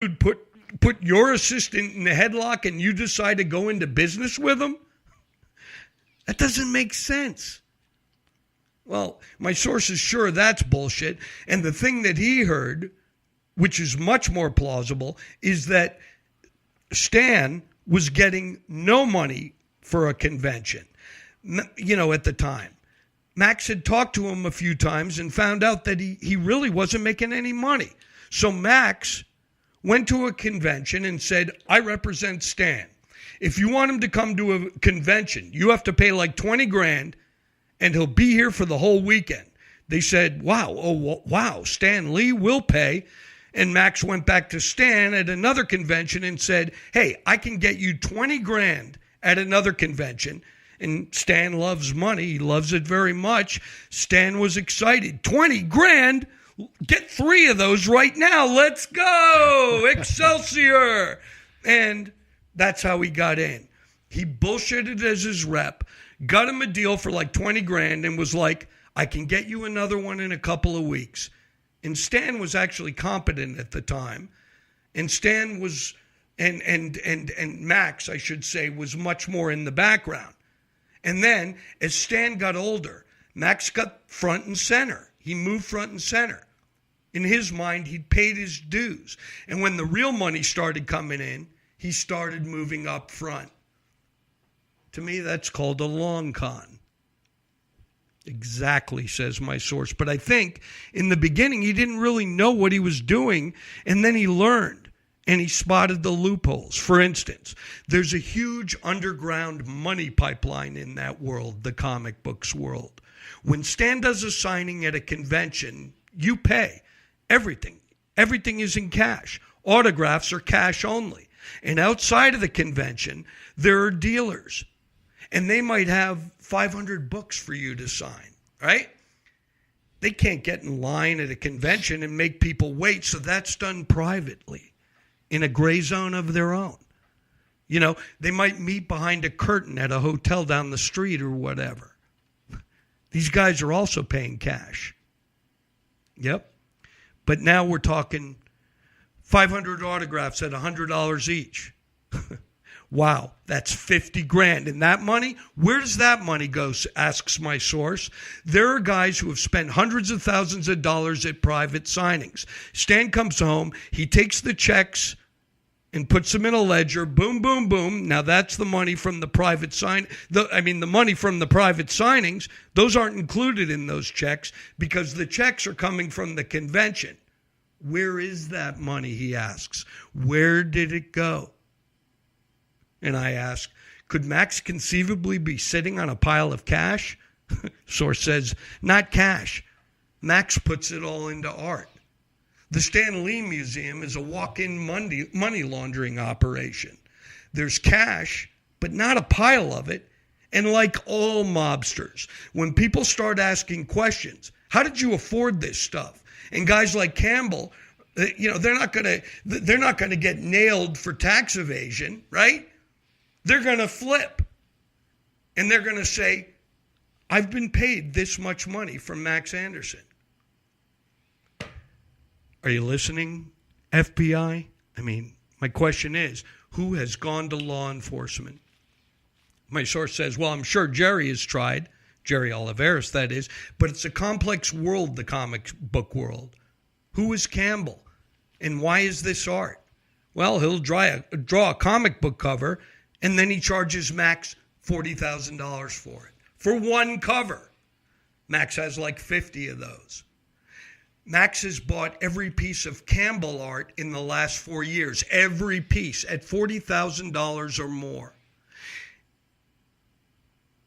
dude put your assistant in the headlock and you decide to go into business with him? That doesn't make sense. Well, my source is sure that's bullshit. And the thing that he heard, which is much more plausible, is that Stan was getting no money for a convention, at the time. Max had talked to him a few times and found out that he really wasn't making any money. So Max went to a convention and said, I represent Stan. If you want him to come to a convention, you have to pay like 20 grand and he'll be here for the whole weekend. They said, wow, Stan Lee will pay. And Max went back to Stan at another convention and said, hey, I can get you 20 grand at another convention. And Stan loves money. He loves it very much. Stan was excited. 20 grand? Get 3 of those right now. Let's go. Excelsior. And that's how he got in. He bullshitted as his rep, got him a deal for like 20 grand and was like, I can get you another one in a couple of weeks. And Stan was actually competent at the time. And Stan was, and Max, I should say, was much more in the background. And then as Stan got older, Max got front and center. He moved front and center. In his mind, he'd paid his dues. And when the real money started coming in, he started moving up front. To me, that's called a long con. Exactly, says my source. But I think in the beginning, he didn't really know what he was doing. And then he learned and he spotted the loopholes. For instance, there's a huge underground money pipeline in that world, the comic books world. When Stan does a signing at a convention, you pay everything. Everything is in cash. Autographs are cash only. And outside of the convention, there are dealers. And they might have 500 books for you to sign, right? They can't get in line at a convention and make people wait, so that's done privately in a gray zone of their own. They might meet behind a curtain at a hotel down the street or whatever. These guys are also paying cash. Yep. But now we're talking 500 autographs at $100 each. Wow, that's 50 grand. And that money, where does that money go, asks my source. There are guys who have spent hundreds of thousands of dollars at private signings. Stan comes home, he takes the checks and puts them in a ledger, boom, boom, boom. Now that's the money from the private the money from the private signings, those aren't included in those checks because the checks are coming from the convention. Where is that money, he asks. Where did it go? And I ask, could Max conceivably be sitting on a pile of cash? Source says, not cash. Max puts it all into art. The Stan Lee Museum is a walk-in money laundering operation. There's cash, but not a pile of it. And like all mobsters, when people start asking questions, how did you afford this stuff? And guys like Campbell, they're not going to get nailed for tax evasion, right? They're going to flip. And they're going to say, I've been paid this much money from Max Anderson. Are you listening, FBI? My question is, who has gone to law enforcement? My source says, well, I'm sure Jerry has tried. Jerry Oliveris, that is. But it's a complex world, the comic book world. Who is Campbell? And why is this art? Well, he'll draw a comic book cover, and then he charges Max $40,000 for it. For one cover. Max has like 50 of those. Max has bought every piece of Campbell art in the last 4 years. Every piece at $40,000 or more.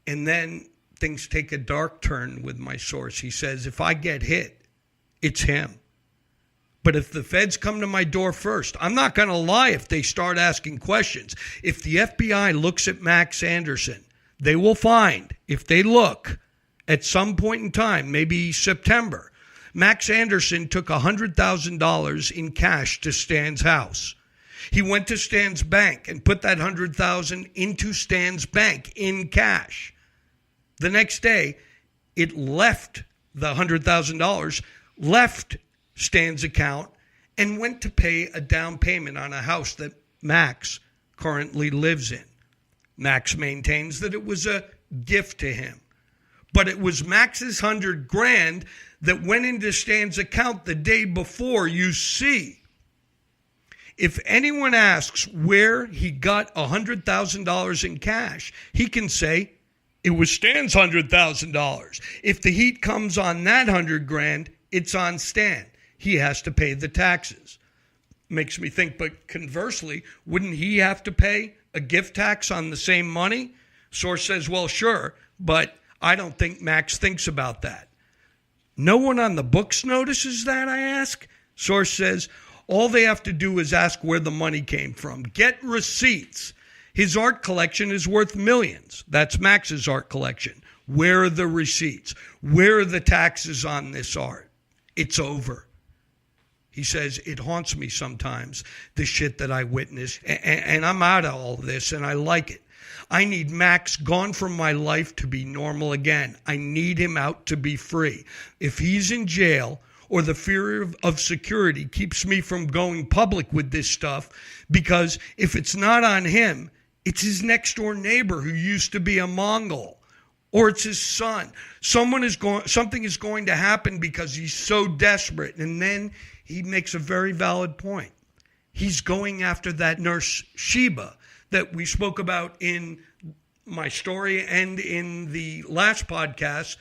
And then things take a dark turn with my source. He says, if I get hit, it's him. But if the feds come to my door first, I'm not going to lie if they start asking questions. If the FBI looks at Max Anderson, they will find, if they look, at some point in time, maybe September, Max Anderson took $100,000 in cash to Stan's house. He went to Stan's bank and put that $100,000 into Stan's bank in cash. The next day, it left the $100,000, left Stan's account and went to pay a down payment on a house that Max currently lives in. Max maintains that it was a gift to him. But it was Max's $100,000 that went into Stan's account the day before. You see, if anyone asks where he got $100,000 in cash, he can say it was Stan's $100,000. If the heat comes on that $100,000, it's on Stan. He has to pay the taxes. Makes me think, but conversely, wouldn't he have to pay a gift tax on the same money? Source says, well, sure, but I don't think Max thinks about that. No one on the books notices that, I ask? Source says, all they have to do is ask where the money came from. Get receipts. His art collection is worth millions. That's Max's art collection. Where are the receipts? Where are the taxes on this art? It's over. He says, it haunts me sometimes, the shit that I witnessed, and I'm out of all this, and I like it. I need Max gone from my life to be normal again. I need him out to be free. If he's in jail or the fear of security keeps me from going public with this stuff, because if it's not on him, it's his next door neighbor who used to be a Mongol, or it's his son. Something is going to happen because he's so desperate. And then he makes a very valid point. He's going after that nurse Sheba that we spoke about in my story and in the last podcast.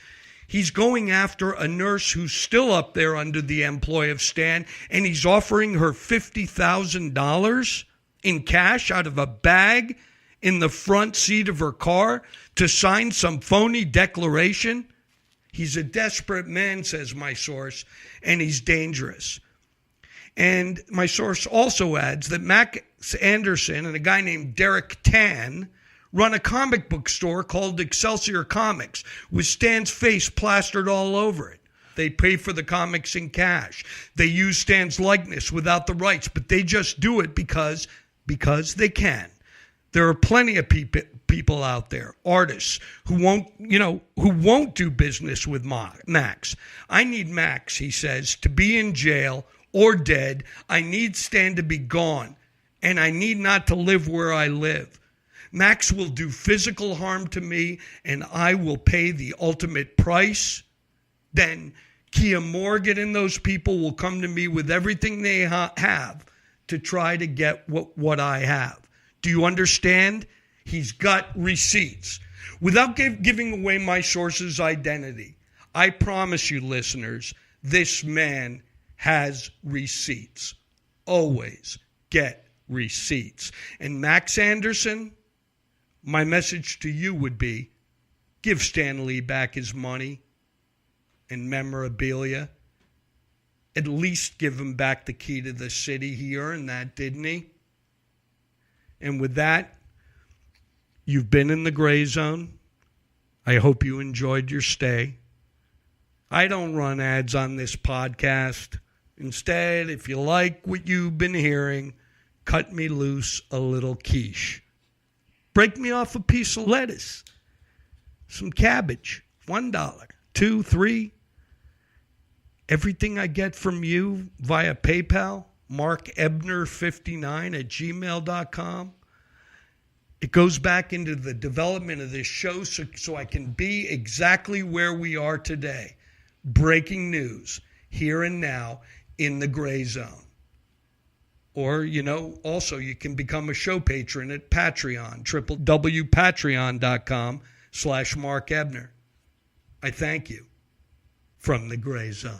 He's going after a nurse who's still up there under the employ of Stan, and he's offering her $50,000 in cash out of a bag in the front seat of her car to sign some phony declaration. He's a desperate man, says my source, and he's dangerous. And my source also adds that Max Anderson and a guy named Derek Tan run a comic book store called Excelsior Comics with Stan's face plastered all over it. They pay for the comics in cash. They use Stan's likeness without the rights, but they just do it because they can. There are plenty of people out there, artists, who won't do business with Max. I need Max, he says, to be in jail or dead. I need Stan to be gone, and I need not to live where I live. Max will do physical harm to me, and I will pay the ultimate price. Then Kia Morgan and those people will come to me with everything they have to try to get what I have. Do you understand? He's got receipts. Without giving away my source's identity, I promise you, listeners, this man has receipts. Always get receipts. And Max Anderson, my message to you would be, give Stan Lee back his money and memorabilia. At least give him back the key to the city. He earned that, didn't he? And with that, you've been in the gray zone. I hope you enjoyed your stay. I don't run ads on this podcast. Instead, if you like what you've been hearing, cut me loose a little quiche. Break me off a piece of lettuce, some cabbage, $1, $2, $3. Everything I get from you via PayPal, markebner59@gmail.com. It goes back into the development of this show so I can be exactly where we are today. Breaking news, here and now, in the gray zone. Or, also you can become a show patron at Patreon, www.patreon.com/Mark Ebner. I thank you from the gray zone.